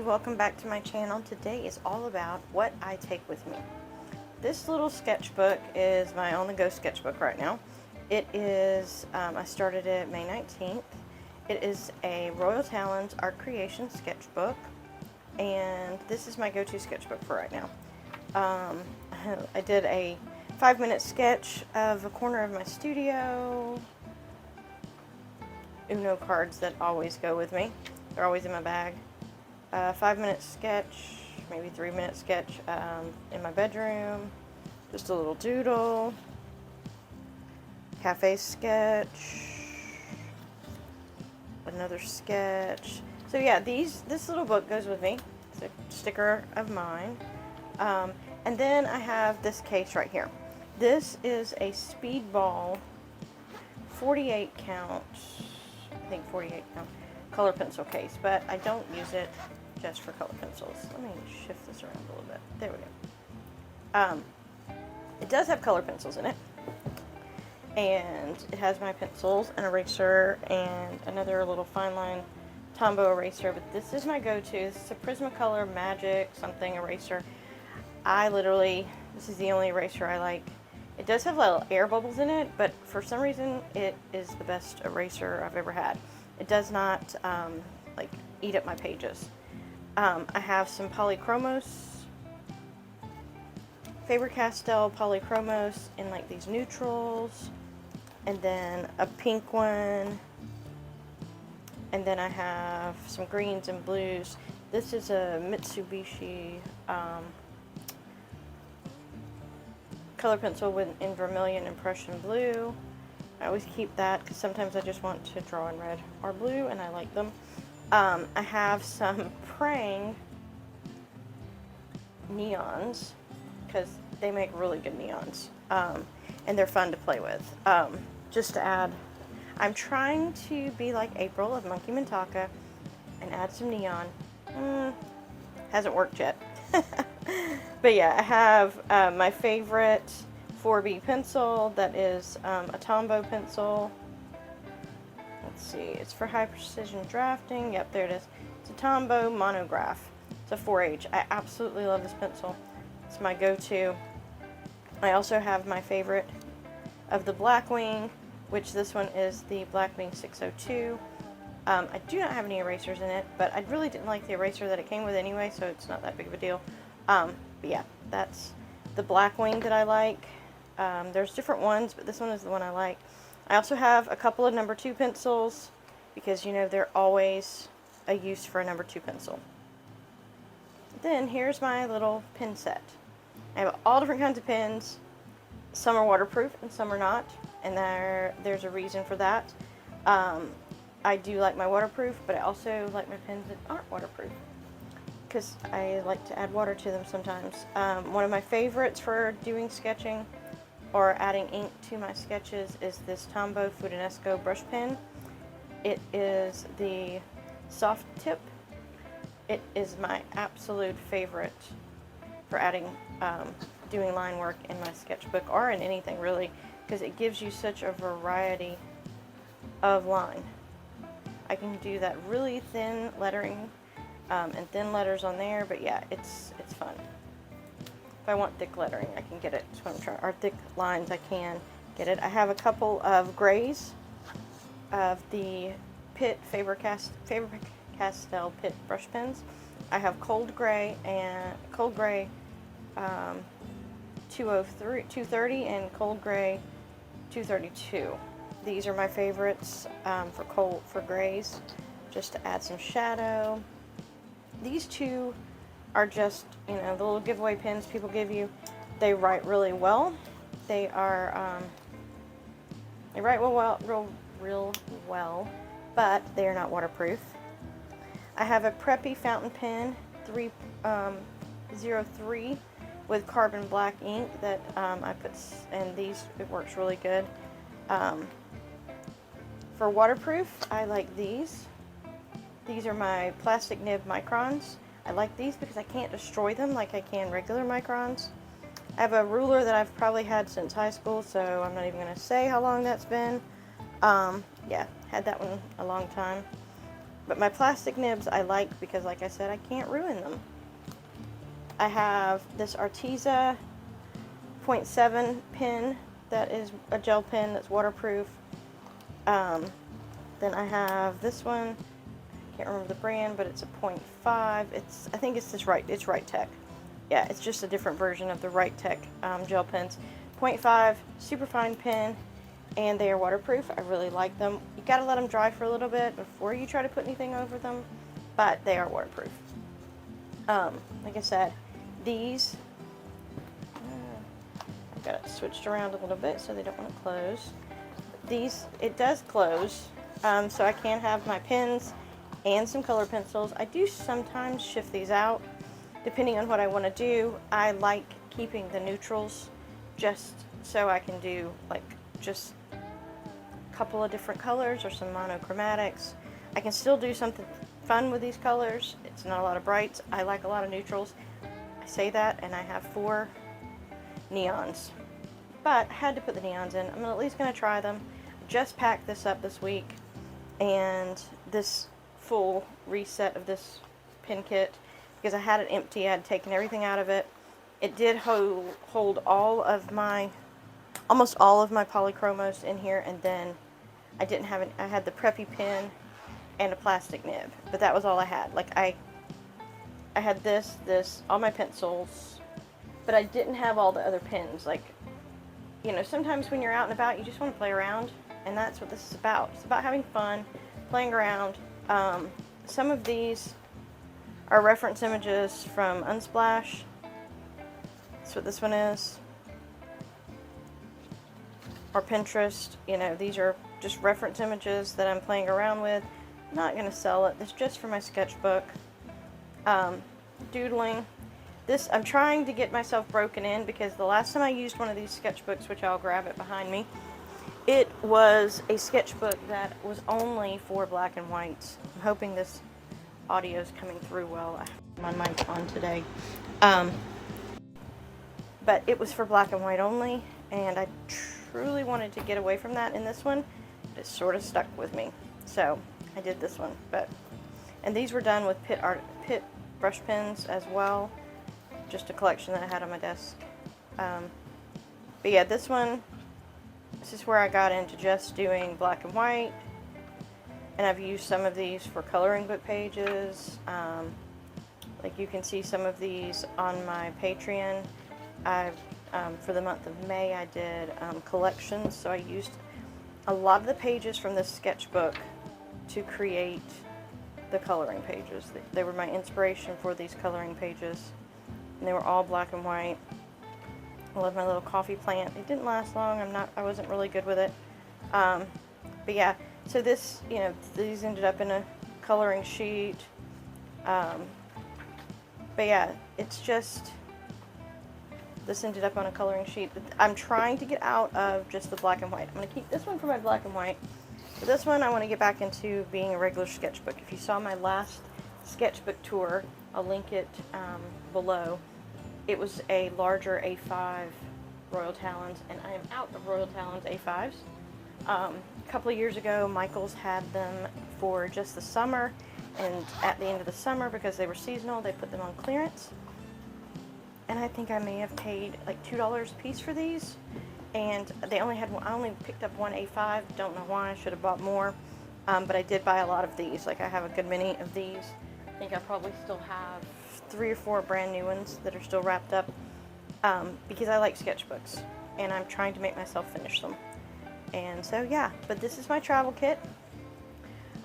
welcome back to my channel. Today is all about what I take with me. This little sketchbook is my on-the-go sketchbook right now. It is, I started it May 19th. It is a Royal Talens Art Creation sketchbook, and this is my go-to sketchbook for right now. I did a 5-minute sketch of a corner of my studio. Uno cards that always go with me. They're always in my bag. 5-minute sketch, maybe 3-minute sketch in my bedroom. Just a little doodle. Cafe sketch. Another sketch. So yeah, this little book goes with me. It's a sticker of mine. And then I have this case right here. This is a Speedball 48 count, I think 48 count, color pencil case, but I don't use it just for color pencils. Let me shift this around a little bit. There we go. It does have color pencils in it, and it has my pencils, an eraser, and another little fine line Tombow eraser, but this is my go-to. This is a Prismacolor Magic something eraser. This is the only eraser I like. It does have little air bubbles in it, but for some reason it is the best eraser I've ever had. It does not like eat up my pages. I have some Polychromos, Faber-Castell Polychromos in like these neutrals, and then a pink one, and then I have some greens and blues. This is a Mitsubishi color pencil in vermilion and Prussian blue. I always keep that because sometimes I just want to draw in red or blue, and I like them. I have some Prang neons because they make really good neons, and they're fun to play with. Just to add, I'm trying to be like April of Monkey Mintaka and add some neon. Hasn't worked yet. But yeah, I have my favorite 4B pencil that is a Tombow pencil. Let's see, it's for high precision drafting. Yep, there it is. It's a Tombow Monograph. It's a 4H. I absolutely love this pencil. It's my go-to. I also have my favorite of the Blackwing, which this one is the Blackwing 602. I do not have any erasers in it, but I really didn't like the eraser that it came with anyway, so it's not that big of a deal. But yeah, that's the Blackwing that I like. There's different ones, but this one is the one I like. I also have a couple of number 2 pencils because, you know, they're always a use for a number 2 pencil. Then here's my little pen set. I have all different kinds of pens. Some are waterproof and some are not, and there's a reason for that. I do like my waterproof, but I also like my pens that aren't waterproof because I like to add water to them sometimes. One of my favorites for doing sketching or adding ink to my sketches is this Tombow Futunesco brush pen. It is the soft tip. It is my absolute favorite for adding, doing line work in my sketchbook or in anything really, because it gives you such a variety of line. I can do that really thin lettering and thin letters on there, but yeah, it's fun. If I want thick lettering, I can get it. That's what I'm trying. Or thick lines, I can get it. I have a couple of grays of the Pitt Faber-Castell Pitt brush pens. I have Cold Gray 230 and Cold Gray 232. These are my favorites for grays, just to add some shadow. These two are just, you know, the little giveaway pens people give you. They write really well. They are, they write real well, but they are not waterproof. I have a Preppy fountain pen 303 with carbon black ink that I put, and it works really good. For waterproof, I like these. These are my plastic nib microns. I like these because I can't destroy them like I can regular microns. I have a ruler that I've probably had since high school, so I'm not even going to say how long that's been. Yeah, had that one a long time. But my plastic nibs I like because, like I said, I can't ruin them. I have this Arteza 0.7 pen that is a gel pen that's waterproof. Then I have this one. Can't remember the brand, but it's a 0.5. I think it's Right Tech. Yeah, it's just a different version of the Right Tech gel pens. 0.5, super fine pen, and they are waterproof. I really like them. You gotta let them dry for a little bit before you try to put anything over them, but they are waterproof. Like I said, these, I've got it switched around a little bit so they don't want to close. These, it does close, so I can have my pens and some color pencils. I do sometimes shift these out depending on what I want to do. I like keeping the neutrals just so I can do like just a couple of different colors or some monochromatics. I can still do something fun with these colors. It's not a lot of brights. I like a lot of neutrals. I say that, and I have 4 neons, but I had to put the neons in. I'm at least going to try them. Just packed this up this week, and this full reset of this pen kit, because I had it empty. I had taken everything out of it. It did hold almost all of my polychromos in here, and then I didn't have it. I had the preppy pen and a plastic nib, but that was all I had. Like I had this, all my pencils, but I didn't have all the other pens. Like, you know, sometimes when you're out and about, you just want to play around, and that's what this is about. It's about having fun, playing around. Some of these are reference images from Unsplash. That's what this one is. Or Pinterest. You know, these are just reference images that I'm playing around with. I'm not going to sell it. It's just for my sketchbook. Doodling. This, I'm trying to get myself broken in, because the last time I used one of these sketchbooks, which I'll grab it behind me, it was a sketchbook that was only for black and whites. I'm hoping this audio is coming through well. I'm on my phone today. But it was for black and white only, and I truly wanted to get away from that in this one. It sort of stuck with me, so I did this one. And these were done with Pitt brush pens as well. Just a collection that I had on my desk. But yeah, this is where I got into just doing black and white. And I've used some of these for coloring book pages. Like you can see some of these on my Patreon. For the month of May, I did collections. So I used a lot of the pages from this sketchbook to create the coloring pages. They were my inspiration for these coloring pages. And they were all black and white. I love my little coffee plant. It didn't last long. I wasn't really good with it. But yeah, so this, you know, these ended up in a coloring sheet. But yeah, it's just, this ended up on a coloring sheet. I'm trying to get out of just the black and white. I'm going to keep this one for my black and white. But this one I want to get back into being a regular sketchbook. If you saw my last sketchbook tour, I'll link it below. It was a larger A5 Royal Talons, and I am out of Royal Talons A5s. A couple of years ago, Michaels had them for just the summer, and at the end of the summer, because they were seasonal, they put them on clearance. And I think I may have paid like $2 a piece for these, and they only had I only picked up one A5. Don't know why. I should have bought more, but I did buy a lot of these. Like, I have a good many of these. I think I probably still have 3 or 4 brand new ones that are still wrapped up, because I like sketchbooks, and I'm trying to make myself finish them. And so yeah, but this is my travel kit.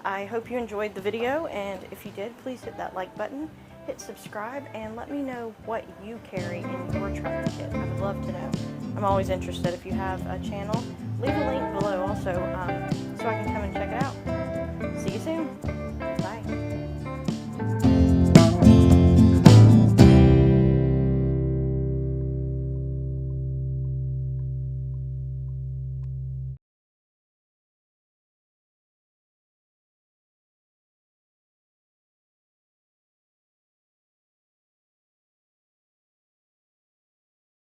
I hope you enjoyed the video, and if you did, please hit that like button, hit subscribe, and let me know what you carry in your travel kit. I would love to know. I'm always interested. If you have a channel, leave a link below also, so I can come and check it out. See you soon.